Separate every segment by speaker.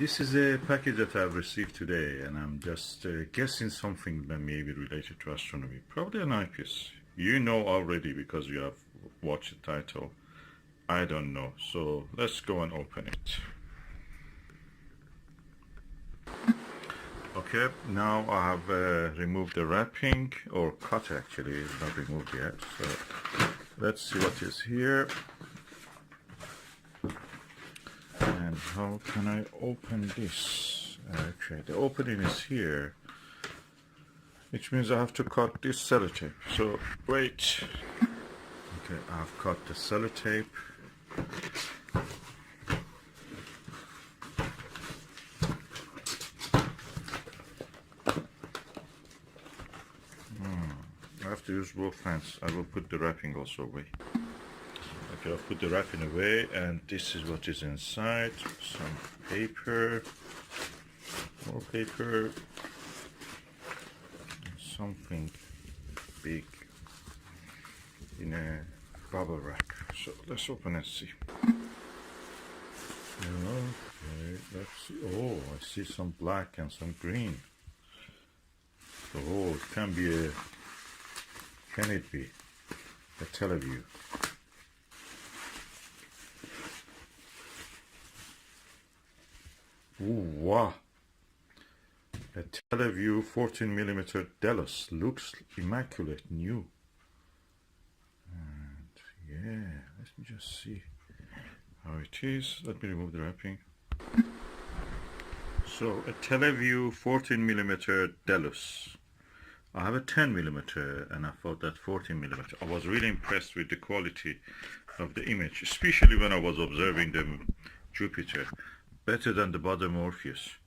Speaker 1: This is a package that I've received today, and I'm just guessing something that may be related to astronomy. Probably an eyepiece. You know already because you have watched the title. I don't know. So let's go and open it. Okay, now I have removed the wrapping, or cut actually, it's not removed yet. So let's see what is here. And how can I open this? Okay, the opening is here, which means I have to cut this sellotape. So wait. Okay, I've cut the sellotape. I have to use both hands. I will put the wrapping also away. Okay, I'll put the wrapping away, and this is what is inside. Some paper, more paper, something big in a bubble wrap. So let's open and see. Okay, let's see. Oh, I see some black and some green. Oh, it can be a, can it be a Tele Vue? Ooh, wow. A Tele Vue 14mm Delos, looks immaculate, new. And yeah, let me just see how it is. Let me remove the wrapping. So a Tele Vue 14mm Delos. I have a 10mm, and I thought that 14mm. I was really impressed with the quality of the image, especially when I was observing the Jupiter. Better than the Bode Morpheus,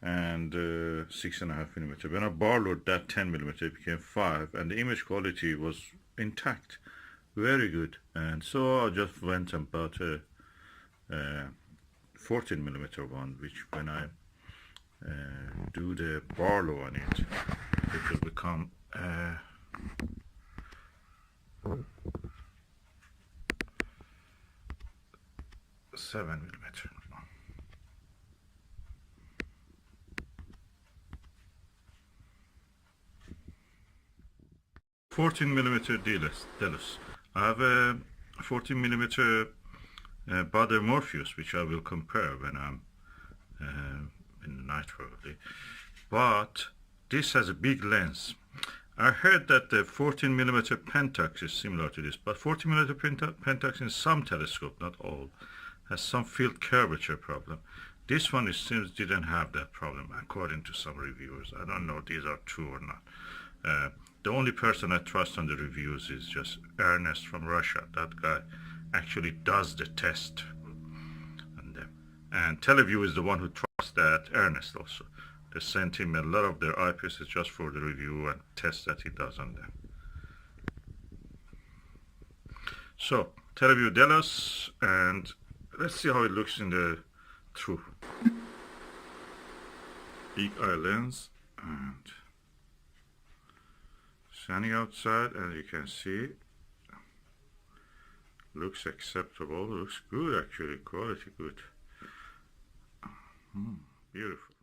Speaker 1: and 6.5mm. When I borrowed that 10mm, it became 5, and the image quality was intact, very good. And so I just went and bought a 14mm one, which when I do the Barlow on it, it will become 7mm. 14mm Delos. I have a 14mm Bode Morpheus, which I will compare when I'm in the night probably. But this has a big lens. I heard that the 14mm Pentax is similar to this, but 14mm Pentax in some telescope, not all, has some field curvature problem. This one, it seems, didn't have that problem, according to some reviewers. I don't know if these are true or not. The only person I trust on the reviews is just Ernest from Russia. That guy actually does the test on them. And Televue is the one who trusts that Ernest also. They sent him a lot of their eyepieces just for the review and tests that he does on them. So, Televue Delos, and let's see how it looks in the true. Big eye lens, and sunny outside, as you can see. Looks acceptable, looks good actually, quality good. Beautiful.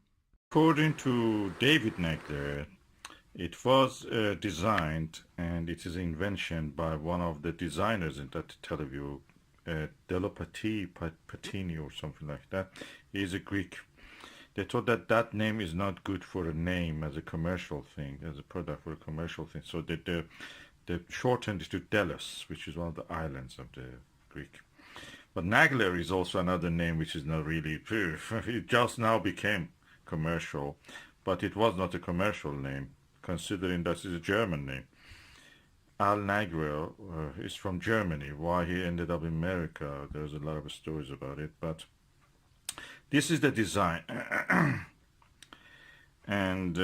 Speaker 1: According to David Nagler, it was designed, and it is an invention by one of the designers in that Televue, Dellechiaie Patini or something like that. He is a Greek. They thought that that name is not good for a name as a commercial thing, as a product for a commercial thing. So they shortened it to Delos, which is one of the islands of the Greek. But Nagler is also another name which is not really, it just now became commercial, but it was not a commercial name, considering that it's a German name. Al Nagler is from Germany. Why he ended up in America, there's a lot of stories about it, but this is the design. And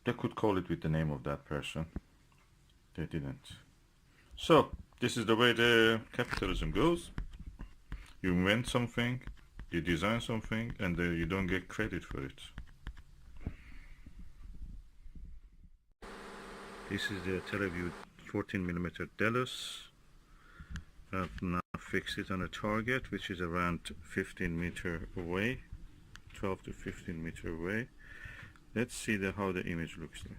Speaker 1: they could call it with the name of that person. They didn't. So this is the way the capitalism goes. You invent something, you design something, and you don't get credit for it. This is the Tele Vue 14mm Delos. I've now fix it on a target which is around 15 meter away, 12 to 15 meter away. Let's see how the image looks like.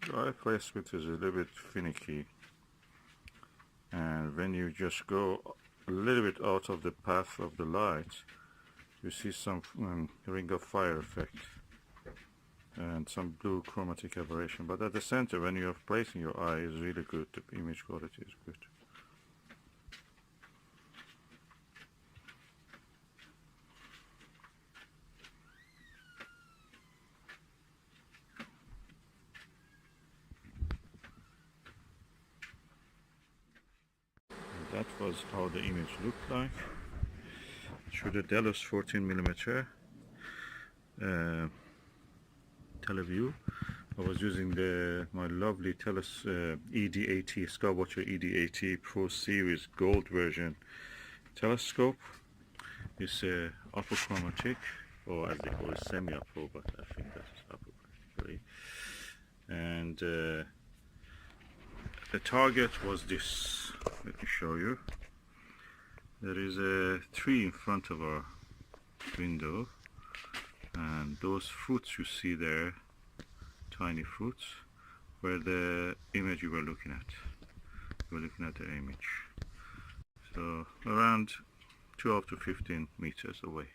Speaker 1: The eye placement is a little bit finicky, and when you just go a little bit out of the path of the light, you see some ring of fire effect and some blue chromatic aberration, but at the center, when you are placing your eye, is really good. The image quality is good. That was how the image looked like through the Delos 14mm Tele Vue. I was using my lovely Telos ED80 Skywatcher ED80 Pro Series Gold version telescope. It's apochromatic, or as they call it, semi-apo, but I think that is apo practically. And the target was this. Let me show you. There is a tree in front of our window, and those fruits you see there, tiny fruits, were the image you were looking at. You were looking at the image. So around 12 to 15 meters away.